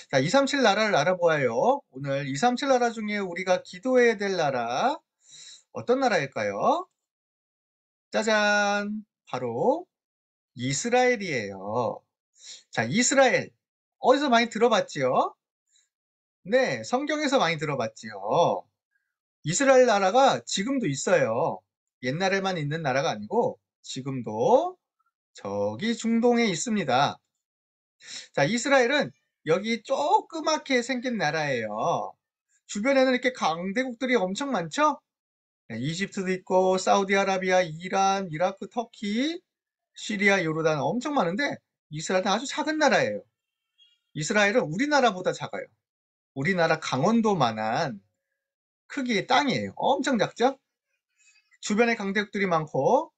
자, 237 나라를 알아보아요. 오늘 237 나라 중에 우리가 기도해야 될 나라, 어떤 나라일까요? 짜잔! 바로 이스라엘이에요. 자, 이스라엘. 어디서 많이 들어봤지요? 네, 성경에서 많이 들어봤지요. 이스라엘 나라가 지금도 있어요. 옛날에만 있는 나라가 아니고 지금도 저기 중동에 있습니다. 자, 이스라엘은 여기 조그맣게 생긴 나라예요. 주변에는 이렇게 강대국들이 엄청 많죠? 네, 이집트도 있고 사우디아라비아, 이란, 이라크, 터키, 시리아, 요르단 엄청 많은데 이스라엘은 아주 작은 나라예요. 이스라엘은 우리나라보다 작아요. 우리나라 강원도만한 크기의 땅이에요. 엄청 작죠? 주변에 강대국들이 많고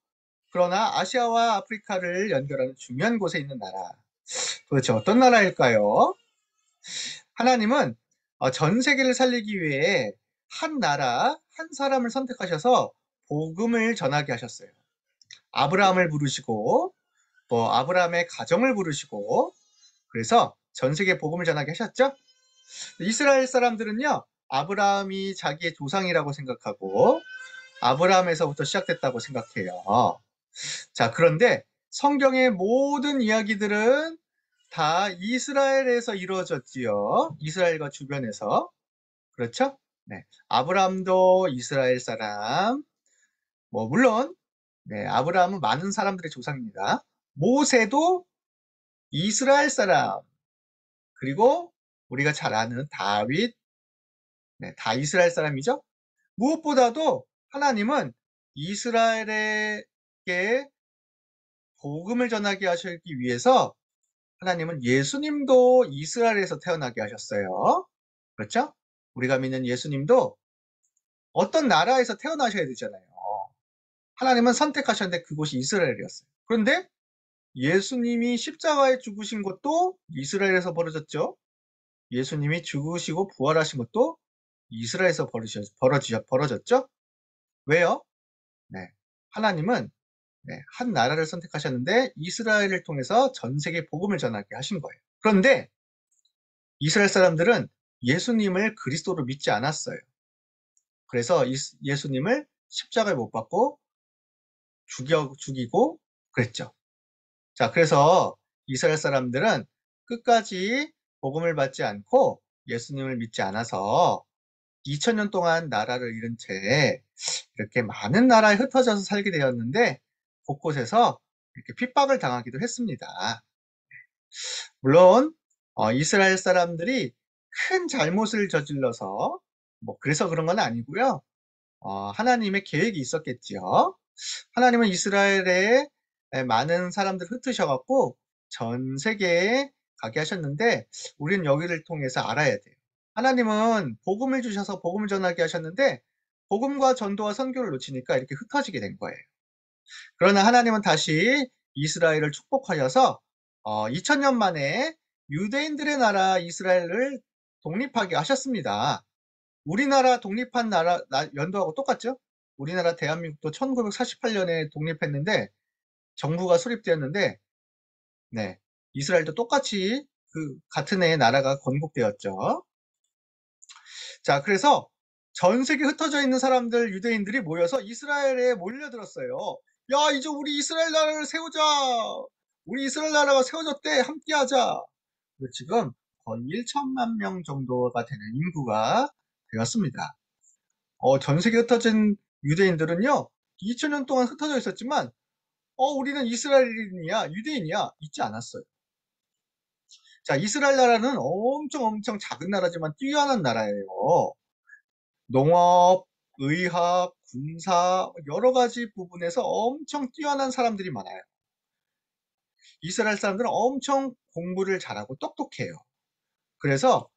그러나 아시아와 아프리카를 연결하는 중요한 곳에 있는 나라. 도대체 어떤 나라일까요? 하나님은 전 세계를 살리기 위해 한 나라, 한 사람을 선택하셔서 복음을 전하게 하셨어요. 아브라함을 부르시고 또 아브라함의 가정을 부르시고 그래서 전 세계 복음을 전하게 하셨죠. 이스라엘 사람들은요, 아브라함이 자기의 조상이라고 생각하고 아브라함에서부터 시작됐다고 생각해요. 자, 그런데 성경의 모든 이야기들은 다 이스라엘에서 이루어졌지요. 이스라엘과 주변에서. 그렇죠? 네. 아브라함도 이스라엘 사람. 물론, 네, 아브라함은 많은 사람들의 조상입니다. 모세도 이스라엘 사람. 그리고 우리가 잘 아는 다윗, 네, 다 이스라엘 사람이죠. 무엇보다도 하나님은 이스라엘에게 복음을 전하게 하시기 위해서 하나님은 예수님도 이스라엘에서 태어나게 하셨어요. 그렇죠? 우리가 믿는 예수님도 어떤 나라에서 태어나셔야 되잖아요. 하나님은 선택하셨는데 그곳이 이스라엘이었어요. 그런데 예수님이 십자가에 죽으신 것도 이스라엘에서 벌어졌죠. 예수님이 죽으시고 부활하신 것도 이스라엘에서 벌어졌죠. 왜요? 네. 하나님은 네, 한 나라를 선택하셨는데 이스라엘을 통해서 전 세계 복음을 전하게 하신 거예요. 그런데 이스라엘 사람들은 예수님을 그리스도로 믿지 않았어요. 그래서 예수님을 십자가에 못 박고 죽이고 그랬죠. 자, 그래서 이스라엘 사람들은 끝까지 복음을 받지 않고 예수님을 믿지 않아서 2000년 동안 나라를 잃은 채 이렇게 많은 나라에 흩어져서 살게 되었는데 곳곳에서 이렇게 핍박을 당하기도 했습니다. 물론 이스라엘 사람들이 큰 잘못을 저질러서 그래서 그런 건 아니고요. 하나님의 계획이 있었겠지요. 하나님은 이스라엘에 많은 사람들을 흩으셔갖고 전 세계에 가게 하셨는데 우리는 여기를 통해서 알아야 돼요. 하나님은 복음을 주셔서 복음을 전하게 하셨는데 복음과 전도와 선교를 놓치니까 이렇게 흩어지게 된 거예요. 그러나 하나님은 다시 이스라엘을 축복하셔서 2000년 만에 유대인들의 나라 이스라엘을 독립하게 하셨습니다. 우리나라 독립한 나라 연도하고 똑같죠? 우리나라 대한민국도 1948년에 독립했는데 정부가 수립되었는데 네, 이스라엘도 똑같이 그 같은 해에 나라가 건국되었죠. 자, 그래서 전 세계 흩어져 있는 사람들 유대인들이 모여서 이스라엘에 몰려들었어요. 야, 이제 우리 이스라엘 나라를 세우자. 우리 이스라엘 나라가 세워졌대. 함께하자. 지금 거의 1천만 명 정도가 되는 인구가 되었습니다. 전 세계 흩어진 유대인들은요, 2000년 동안 흩어져 있었지만, 우리는 이스라엘인이야, 유대인이야, 있지 않았어요. 자, 이스라엘 나라는 엄청 작은 나라지만 뛰어난 나라예요. 농업, 의학, 군사, 여러 가지 부분에서 엄청 뛰어난 사람들이 많아요. 이스라엘 사람들은 엄청 공부를 잘하고 똑똑해요. 그래서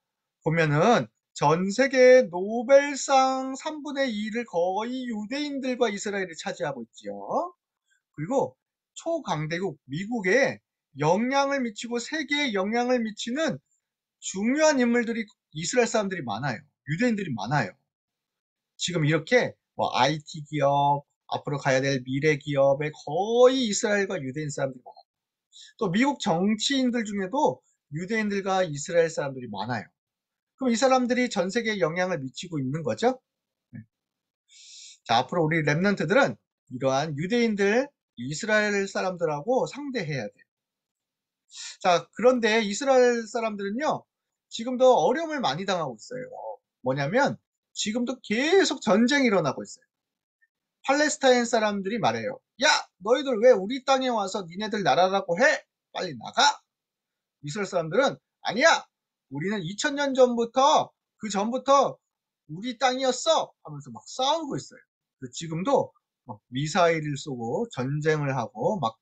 보면은 전 세계 노벨상 3분의 2를 거의 유대인들과 이스라엘이 차지하고 있지요. 그리고 초강대국 미국에 영향을 미치고 세계에 영향을 미치는 중요한 인물들이 이스라엘 사람들이 많아요. 유대인들이 많아요. 지금 이렇게 IT 기업, 앞으로 가야 될 미래 기업에 거의 이스라엘과 유대인 사람들이 많아요. 또 미국 정치인들 중에도 유대인들과 이스라엘 사람들이 많아요. 그럼 이 사람들이 전 세계에 영향을 미치고 있는 거죠? 네. 자, 앞으로 우리 렘넌트들은 이러한 유대인들, 이스라엘 사람들하고 상대해야 돼요. 자, 그런데 이스라엘 사람들은요, 지금도 어려움을 많이 당하고 있어요. 뭐냐면, 지금도 계속 전쟁이 일어나고 있어요. 팔레스타인 사람들이 말해요. 야, 너희들 왜 우리 땅에 와서 니네들 나라라고 해? 빨리 나가! 이스라엘 사람들은 아니야! 우리는 2000년 전부터, 그 전부터 우리 땅이었어! 하면서 막 싸우고 있어요. 지금도 막 미사일을 쏘고 전쟁을 하고 막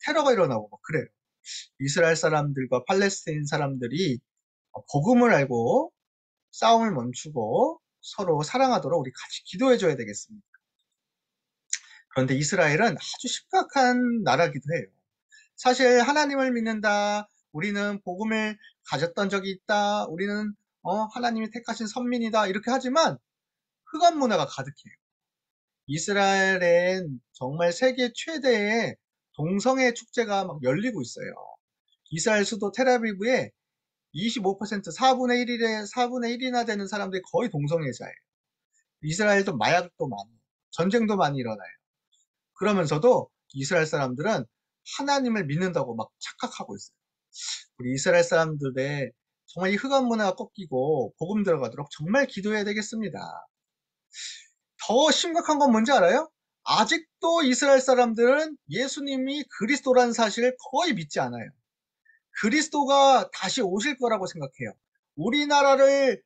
테러가 일어나고 막 그래요. 이스라엘 사람들과 팔레스타인 사람들이 복음을 알고 싸움을 멈추고 서로 사랑하도록 우리 같이 기도해줘야 되겠습니다. 그런데 이스라엘은 아주 심각한 나라기도 해요. 사실 하나님을 믿는다, 우리는 복음을 가졌던 적이 있다, 우리는 하나님이 택하신 선민이다 이렇게 하지만 흑암 문화가 가득해요. 이스라엘엔 정말 세계 최대의 동성애 축제가 막 열리고 있어요. 이스라엘 수도 텔아비브에 25% 4분의 1이나 되는 사람들이 거의 동성애자예요. 이스라엘도 마약도 많이, 전쟁도 많이 일어나요. 그러면서도 이스라엘 사람들은 하나님을 믿는다고 막 착각하고 있어요. 우리 이스라엘 사람들의 정말 이 흑암 문화가 꺾이고 복음 들어가도록 정말 기도해야 되겠습니다. 더 심각한 건 뭔지 알아요? 아직도 이스라엘 사람들은 예수님이 그리스도라는 사실을 거의 믿지 않아요. 그리스도가 다시 오실 거라고 생각해요. 우리나라를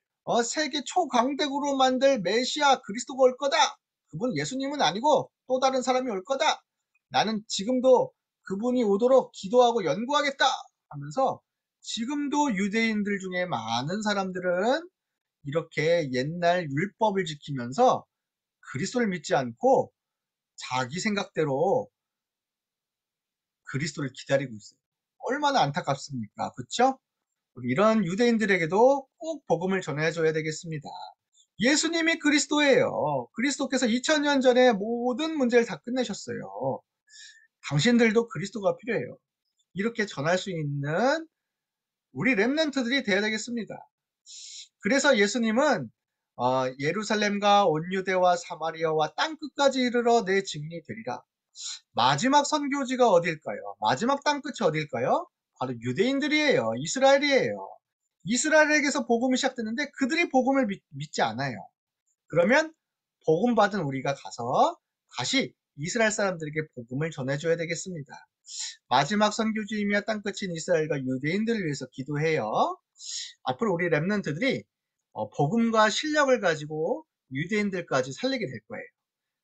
세계 초강대국으로 만들 메시아 그리스도가 올 거다. 그분 예수님은 아니고 또 다른 사람이 올 거다. 나는 지금도 그분이 오도록 기도하고 연구하겠다 하면서 지금도 유대인들 중에 많은 사람들은 이렇게 옛날 율법을 지키면서 그리스도를 믿지 않고 자기 생각대로 그리스도를 기다리고 있어요. 얼마나 안타깝습니까? 그렇죠? 이런 유대인들에게도 꼭 복음을 전해줘야 되겠습니다. 예수님이 그리스도예요. 그리스도께서 2000년 전에 모든 문제를 다 끝내셨어요. 당신들도 그리스도가 필요해요. 이렇게 전할 수 있는 우리 렘넌트들이 되어야 되겠습니다. 그래서 예수님은 예루살렘과 온 유대와 사마리아와 땅끝까지 이르러 내 증인이 되리라. 마지막 선교지가 어딜까요? 마지막 땅끝이 어딜까요? 바로 유대인들이에요. 이스라엘이에요. 이스라엘에게서 복음이 시작되는데 그들이 복음을 믿지 않아요. 그러면 복음 받은 우리가 가서 다시 이스라엘 사람들에게 복음을 전해줘야 되겠습니다. 마지막 선교지이며 땅끝인 이스라엘과 유대인들을 위해서 기도해요. 앞으로 우리 렘넌트들이 복음과 실력을 가지고 유대인들까지 살리게 될 거예요.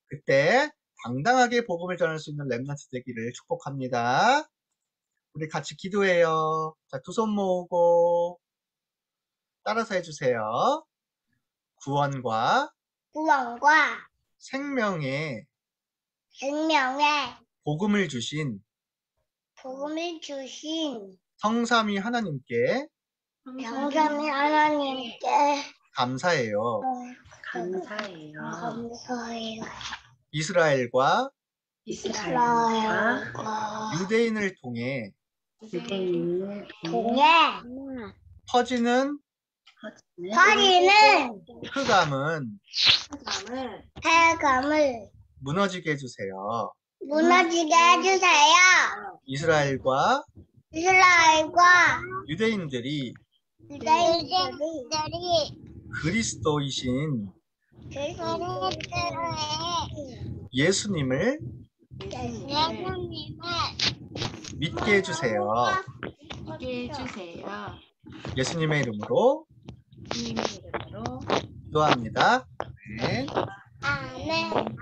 그때 당당하게 복음을 전할 수 있는 렘넌트 되기를 축복합니다. 우리 같이 기도해요. 자, 두 손 모으고 따라서 해주세요. 구원과 구원과 생명의 생명의 복음을 주신 복음을 주신 성삼위 하나님께 영감의 하나님께 감사해요. 감사해요. 감사해요. 이스라엘과 이스라엘과 유대인을 통해 유대인을 동해 퍼지는 파리는 흑암은 폐감을 무너지게 해주세요. 무너지게 해주세요. 이스라엘과 이스라엘과 유대인들이 유대인들이 그리스도이신 그리스도의 예수님을 예수님을 믿게 해주세요. 믿게 해주세요. 예수님의 이름으로 주님의 이름으로 기도합니다. 네. 아멘.